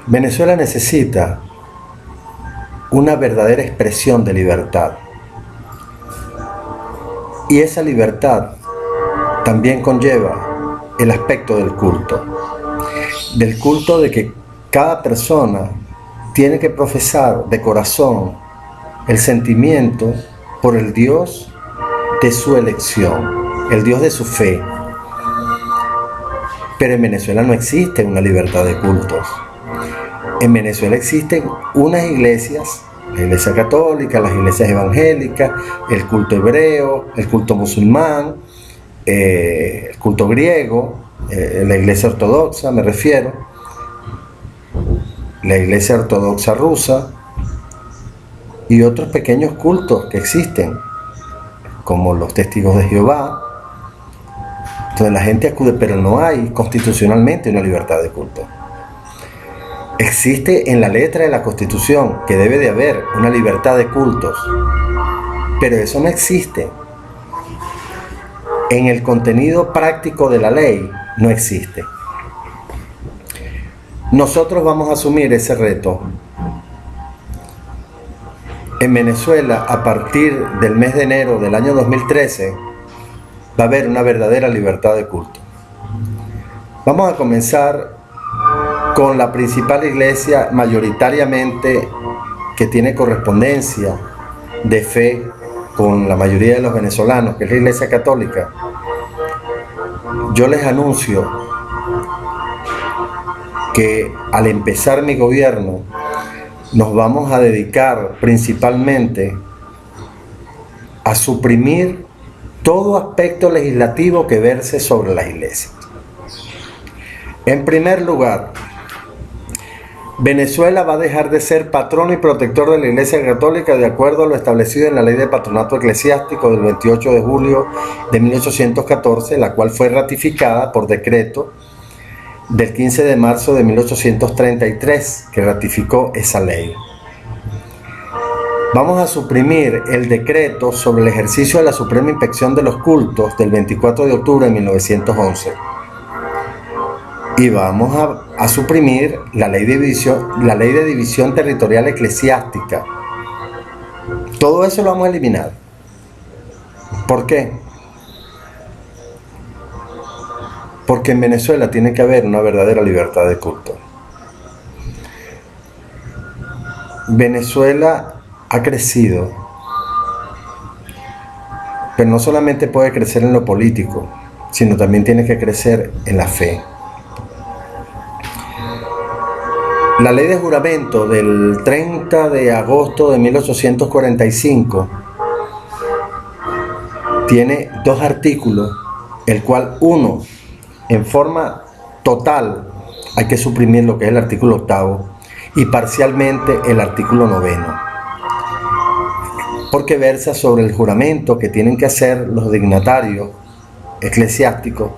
Venezuela necesita una verdadera expresión de libertad. Y esa libertad también conlleva el aspecto del culto. Del culto de que cada persona tiene que profesar de corazón el sentimiento por el Dios de su elección, el Dios de su fe. Pero en Venezuela no existe una libertad de cultos. En Venezuela existen unas iglesias, la iglesia católica, las iglesias evangélicas, el culto hebreo, el culto musulmán, el culto griego, la iglesia ortodoxa me refiero, la iglesia ortodoxa rusa y otros pequeños cultos que existen, como los testigos de Jehová, donde la gente acude, pero no hay constitucionalmente una libertad de culto. Existe en la letra de la Constitución que debe de haber una libertad de cultos, pero eso no existe. En el contenido práctico de la ley no existe. Nosotros vamos a asumir ese reto. En Venezuela, a partir del mes de enero del año 2013, va a haber una verdadera libertad de culto. Vamos a comenzar con la principal iglesia mayoritariamente que tiene correspondencia de fe con la mayoría de los venezolanos, que es la Iglesia Católica. Yo les anuncio que al empezar mi gobierno nos vamos a dedicar principalmente a suprimir todo aspecto legislativo que verse sobre las iglesias. En primer lugar, Venezuela va a dejar de ser patrono y protector de la Iglesia Católica de acuerdo a lo establecido en la Ley de Patronato Eclesiástico del 28 de julio de 1814, la cual fue ratificada por decreto del 15 de marzo de 1833, que ratificó esa ley. Vamos a suprimir el decreto sobre el ejercicio de la Suprema Inspección de los Cultos del 24 de octubre de 1911. Y vamos a suprimir la ley de división territorial eclesiástica. Todo eso lo vamos a eliminar. ¿Por qué? Porque en Venezuela tiene que haber una verdadera libertad de culto. Venezuela ha crecido, pero no solamente puede crecer en lo político, sino también tiene que crecer en la fe. La ley de juramento del 30 de agosto de 1845 tiene dos artículos, el cual uno, en forma total, hay que suprimir lo que es el artículo 8 y parcialmente el artículo 9, porque versa sobre el juramento que tienen que hacer los dignatarios eclesiásticos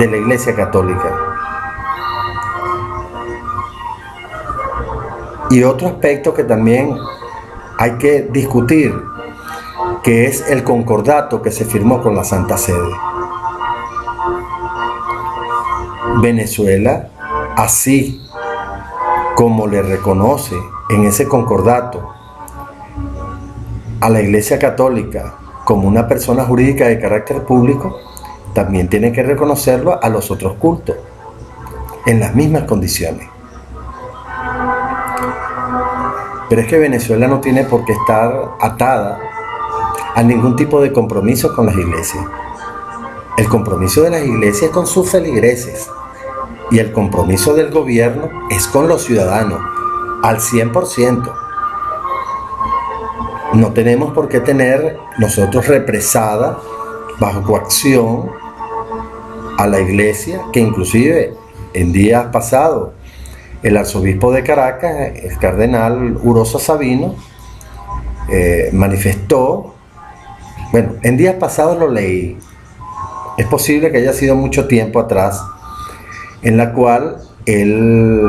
de la Iglesia Católica. Y otro aspecto que también hay que discutir, que es el concordato que se firmó con la Santa Sede. Venezuela, así como le reconoce en ese concordato a la Iglesia Católica como una persona jurídica de carácter público, también tiene que reconocerlo a los otros cultos, en las mismas condiciones. Pero es que Venezuela no tiene por qué estar atada a ningún tipo de compromiso con las iglesias. El compromiso de las iglesias es con sus feligreses y el compromiso del gobierno es con los ciudadanos, al 100%. No tenemos por qué tener nosotros represada bajo coacción a la iglesia, que inclusive en días pasados el arzobispo de Caracas, el cardenal Urosa Sabino, manifestó, bueno, en días pasados lo leí, es posible que haya sido mucho tiempo atrás, en la cual él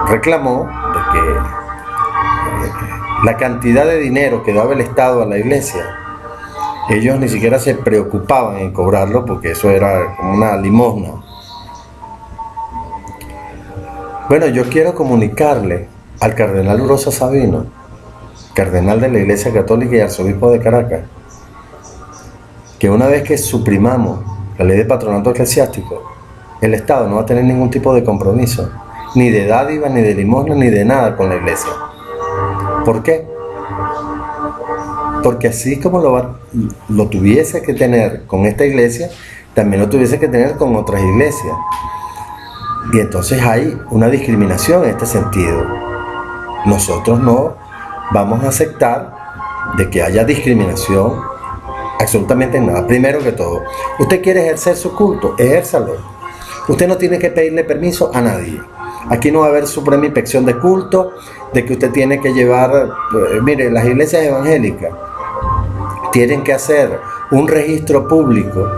reclamó de que la cantidad de dinero que daba el Estado a la iglesia, ellos ni siquiera se preocupaban en cobrarlo porque eso era como una limosna. Bueno, yo quiero comunicarle al cardenal Urosa Sabino, cardenal de la Iglesia Católica y arzobispo de Caracas, que una vez que suprimamos la ley de patronato eclesiástico, el Estado no va a tener ningún tipo de compromiso, ni de dádiva, ni de limosna, ni de nada con la Iglesia. ¿Por qué? Porque así como lo tuviese que tener con esta iglesia, también lo tuviese que tener con otras iglesias. Y entonces hay una discriminación en este sentido. Nosotros no vamos a aceptar de que haya discriminación absolutamente en nada. Primero que todo, usted quiere ejercer su culto, ejérzalo. Usted no tiene que pedirle permiso a nadie. Aquí no va a haber suprema inspección de culto, de que usted tiene que llevar, mire, las iglesias evangélicas tienen que hacer un registro público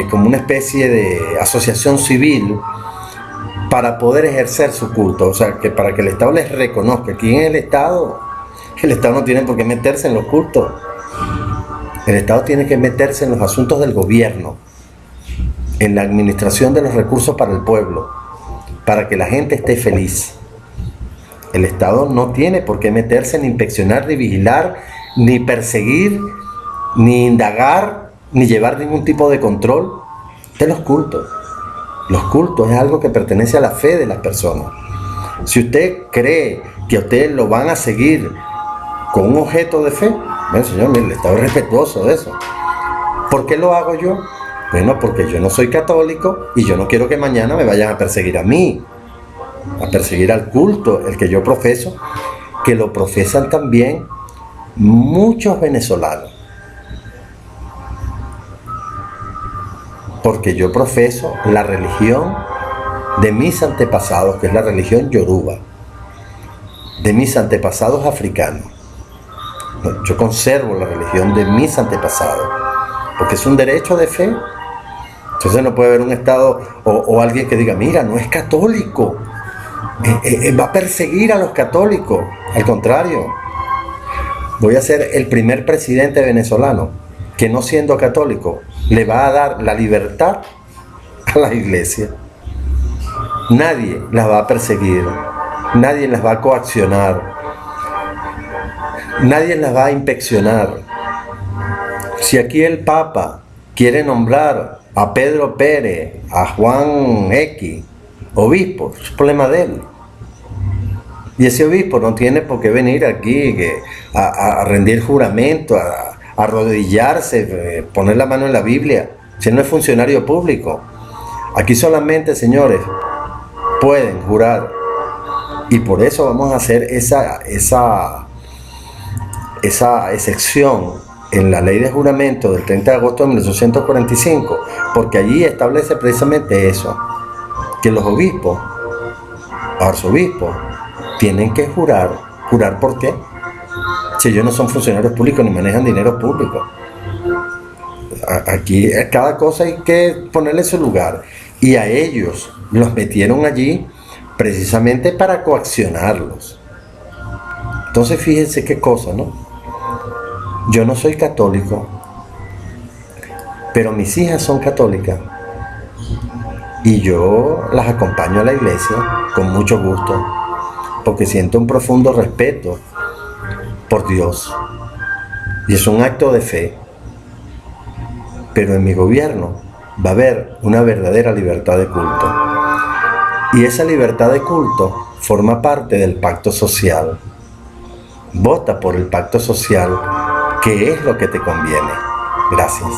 como una especie de asociación civil para poder ejercer su culto, o sea, que para que el Estado les reconozca. Aquí en el Estado no tiene por qué meterse en los cultos. El Estado tiene que meterse en los asuntos del gobierno, en la administración de los recursos para el pueblo, para que la gente esté feliz. El Estado no tiene por qué meterse ni inspeccionar, ni vigilar, ni perseguir, ni indagar, ni llevar ningún tipo de control de los cultos. Los cultos es algo que pertenece a la fe de las personas. Si usted cree que usted lo van a seguir con un objeto de fe, bueno, señor, mire, el Estado es respetuoso de eso. ¿Por qué lo hago yo? Bueno, porque yo no soy católico y yo no quiero que mañana me vayan a perseguir a mí, a perseguir al culto, el que yo profeso, que lo profesan también muchos venezolanos. Porque yo profeso la religión de mis antepasados, que es la religión yoruba, de mis antepasados africanos. Yo conservo la religión de mis antepasados, porque es un derecho de fe. Entonces no puede haber un Estado o alguien que diga, mira, no es católico, va a perseguir a los católicos. Al contrario, voy a ser el primer presidente venezolano que, no siendo católico, le va a dar la libertad a la iglesia. Nadie las va a perseguir, nadie las va a coaccionar, nadie las va a inspeccionar. Si aquí el Papa quiere nombrar a Pedro Pérez, a Juan X, obispo, es problema de él. Y ese obispo no tiene por qué venir aquí a rendir juramento, a arrodillarse, poner la mano en la Biblia, si él no es funcionario público. Aquí solamente, señores, pueden jurar. Y por eso vamos a hacer esa excepción en la ley de juramento del 30 de agosto de 1845, porque allí establece precisamente eso, que los obispos, arzobispos, tienen que jurar. ¿Jurar por qué? Si ellos no son funcionarios públicos ni manejan dinero público. Aquí cada cosa hay que ponerle su lugar, y a ellos los metieron allí precisamente para coaccionarlos. Entonces fíjense qué cosa, ¿no? Yo no soy católico, pero mis hijas son católicas y yo las acompaño a la iglesia con mucho gusto, porque siento un profundo respeto por Dios y es un acto de fe. Pero en mi gobierno va a haber una verdadera libertad de culto, y esa libertad de culto forma parte del pacto social. Vota por el pacto social, que es lo que te conviene. Gracias.